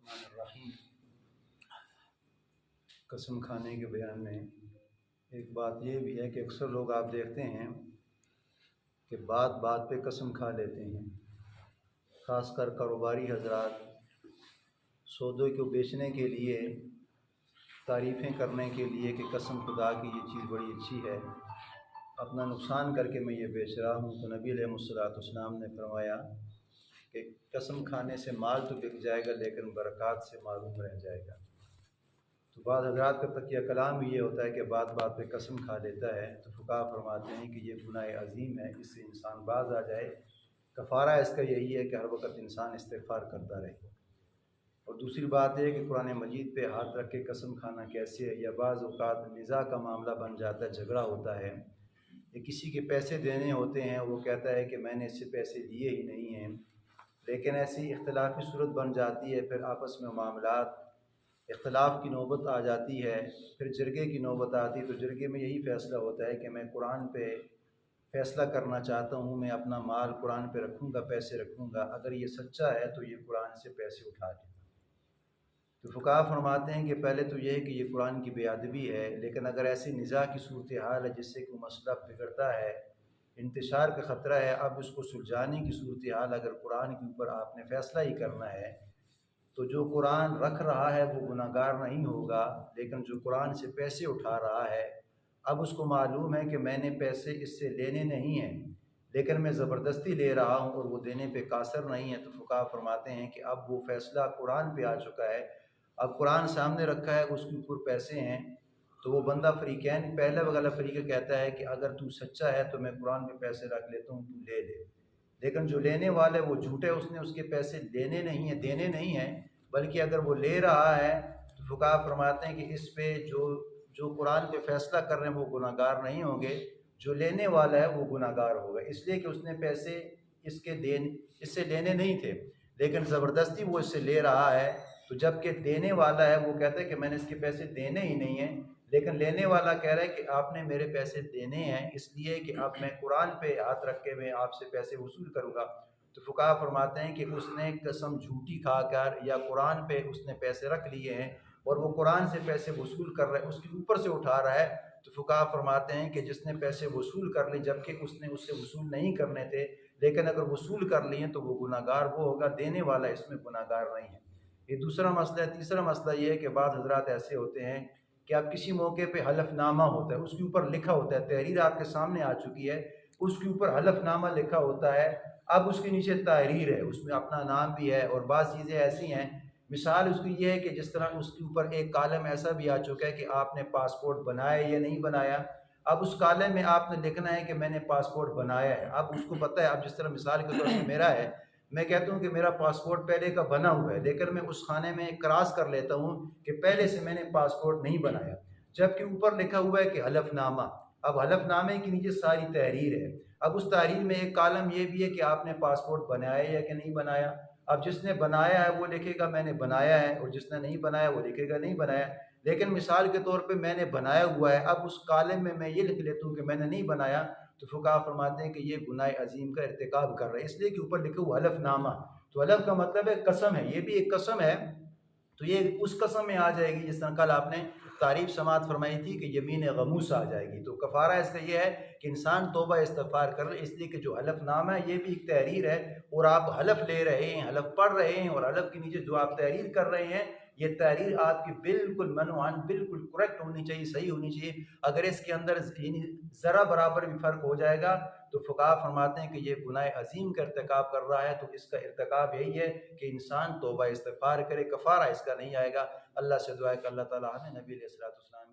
الرحمن الرحیم۔ قسم کھانے کے بیان میں ایک بات یہ بھی ہے کہ اکثر لوگ آپ دیکھتے ہیں کہ بات بات پہ قسم کھا لیتے ہیں، خاص کر کاروباری حضرات سودے کو بیچنے کے لیے، تعریفیں کرنے کے لیے کہ قسم خدا کی یہ چیز بڑی اچھی ہے، اپنا نقصان کر کے میں یہ بیچ رہا ہوں۔ تو نبی علیہ السلام نے فرمایا کہ قسم کھانے سے مال تو بک جائے گا لیکن برکات سے معروم رہ جائے گا۔ تو بعض حضرات کا تکیہ کلام یہ ہوتا ہے کہ بات بات پہ قسم کھا لیتا ہے، تو فقہا فرماتے ہیں کہ یہ گناہ عظیم ہے، اس سے انسان باز آ جائے۔ کفارہ اس کا یہی ہے کہ ہر وقت انسان استغفار کرتا رہے۔ اور دوسری بات یہ ہے کہ قرآن مجید پہ ہاتھ رکھ کے قسم کھانا کیسے ہے، یا بعض اوقات نزاع کا معاملہ بن جاتا ہے، جھگڑا ہوتا ہے، یا کسی کے پیسے دینے ہوتے ہیں، وہ کہتا ہے کہ میں نے اس سے پیسے لیے ہی نہیں ہیں، لیکن ایسی اختلافی صورت بن جاتی ہے، پھر آپس میں معاملات اختلاف کی نوبت آ جاتی ہے، پھر جرگے کی نوبت آتی ہے۔ تو جرگے میں یہی فیصلہ ہوتا ہے کہ میں قرآن پہ فیصلہ کرنا چاہتا ہوں، میں اپنا مال قرآن پہ رکھوں گا، پیسے رکھوں گا، اگر یہ سچا ہے تو یہ قرآن سے پیسے اٹھا لے۔ تو فقہا فرماتے ہیں کہ پہلے تو یہ ہے کہ یہ قرآن کی بے ادبی ہے، لیکن اگر ایسی نزاع کی صورتحال ہے جس سے کوئی مسئلہ بگڑتا ہے، انتشار کا خطرہ ہے، اب اس کو سلجھانے کی صورتحال اگر قرآن کے اوپر آپ نے فیصلہ ہی کرنا ہے، تو جو قرآن رکھ رہا ہے وہ گناہ گار نہیں ہوگا، لیکن جو قرآن سے پیسے اٹھا رہا ہے، اب اس کو معلوم ہے کہ میں نے پیسے اس سے لینے نہیں ہیں، لیکن میں زبردستی لے رہا ہوں اور وہ دینے پہ قاصر نہیں ہے۔ تو فقہا فرماتے ہیں کہ اب وہ فیصلہ قرآن پہ آ چکا ہے، اب قرآن سامنے رکھا ہے، اس کے اوپر پیسے ہیں، تو وہ بندہ فریقین پہلا والا فریق کہتا ہے کہ اگر تو سچا ہے تو میں قرآن پہ پیسے رکھ لیتا ہوں، تو لے لے۔ لیکن جو لینے والے وہ جھوٹے، اس نے اس کے پیسے لینے نہیں ہیں، دینے نہیں ہیں، بلکہ اگر وہ لے رہا ہے تو فقہا فرماتے ہیں کہ اس پہ جو قرآن پہ فیصلہ کر رہے ہیں وہ گناہ گار نہیں ہوں گے، جو لینے والا ہے وہ گناہ گار ہوگا، اس لیے کہ اس نے پیسے اس سے لینے نہیں تھے، لیکن زبردستی وہ اس سے لے رہا ہے۔ تو جب کہ دینے والا ہے وہ کہتا ہے کہ میں نے اس کے پیسے دینے ہی نہیں ہیں، لیکن لینے والا کہہ رہا ہے کہ آپ نے میرے پیسے دینے ہیں، اس لیے کہ اب میں قرآن پہ ہاتھ رکھ کے میں آپ سے پیسے وصول کروں گا۔ تو فقہا فرماتے ہیں کہ اس نے قسم جھوٹی کھا کر یا قرآن پہ اس نے پیسے رکھ لیے ہیں اور وہ قرآن سے پیسے وصول کر رہا ہے، اس کے اوپر سے اٹھا رہا ہے۔ تو فقہا فرماتے ہیں کہ جس نے پیسے وصول کر لی جبکہ اس نے اس سے وصول نہیں کرنے تھے، لیکن اگر وصول کر لیے تو وہ گناہ گار وہ ہوگا، دینے والا اس میں گناہ گار نہیں ہے۔ یہ دوسرا مسئلہ ہے۔ تیسرا مسئلہ یہ ہے کہ بعض حضرات ایسے ہوتے ہیں کہ آپ کسی موقع پہ حلف نامہ ہوتا ہے، اس کے اوپر لکھا ہوتا ہے، تحریر آپ کے سامنے آ چکی ہے، اس کے اوپر حلف نامہ لکھا ہوتا ہے، اب اس کے نیچے تحریر ہے، اس میں اپنا نام بھی ہے، اور بعض چیزیں ایسی ہیں، مثال اس کی یہ ہے کہ جس طرح اس کے اوپر ایک کالم ایسا بھی آ چکا ہے کہ آپ نے پاسپورٹ بنایا یا نہیں بنایا، اب اس کالم میں آپ نے لکھنا ہے کہ میں نے پاسپورٹ بنایا ہے۔ اب اس کو پتہ ہے، اب جس طرح مثال کے طور پر میرا ہے، میں کہتا ہوں کہ میرا پاسپورٹ پہلے کا بنا ہوا ہے، لیکن میں اس خانے میں کراس کر لیتا ہوں کہ پہلے سے میں نے پاسپورٹ نہیں بنایا، جبکہ اوپر لکھا ہوا ہے کہ حلف نامہ۔ اب حلف نامے کے نیچے ساری تحریر ہے، اب اس تحریر میں ایک کالم یہ بھی ہے کہ آپ نے پاسپورٹ بنایا یا کہ نہیں بنایا۔ اب جس نے بنایا ہے وہ لکھے گا میں نے بنایا ہے، اور جس نے نہیں بنایا وہ لکھے گا نہیں بنایا۔ لیکن مثال کے طور پہ میں نے بنایا ہوا ہے، اب اس کالم میں یہ لکھ لیتا ہوں کہ میں نے نہیں بنایا، تو فقہا فرماتے ہیں کہ یہ گناہ عظیم کا ارتکاب کر رہے ہیں، اس لیے کہ اوپر لکھا ہوا حلف نامہ۔ تو حلف کا مطلب ہے قسم ہے، یہ بھی ایک قسم ہے، تو یہ اس قسم میں آ جائے گی جس طرح کل آپ نے تعریف سماعت فرمائی تھی کہ یمین غموس آ جائے گی۔ تو کفارہ اس کا یہ ہے کہ انسان توبہ استغفار کر لے، اس لیے کہ جو حلف نامہ ہے یہ بھی ایک تحریر ہے، اور آپ حلف لے رہے ہیں، حلف پڑھ رہے ہیں، اور حلف کے نیچے جو آپ تحریر کر رہے ہیں، یہ تحریر آپ کی بالکل منوعاً بالکل کریکٹ ہونی چاہیے، صحیح ہونی چاہیے۔ اگر اس کے اندر ذرا برابر بھی فرق ہو جائے گا تو فقہا فرماتے ہیں کہ یہ گناہ عظیم کا ارتکاب کر رہا ہے، تو اس کا ارتکاب یہی ہے کہ انسان توبہ استغفار کرے، کفارہ اس کا نہیں آئے گا۔ اللہ سے دعا ہے کہ اللہ تعالیٰ ہمیں نبی علیہ الصلوۃ والسلام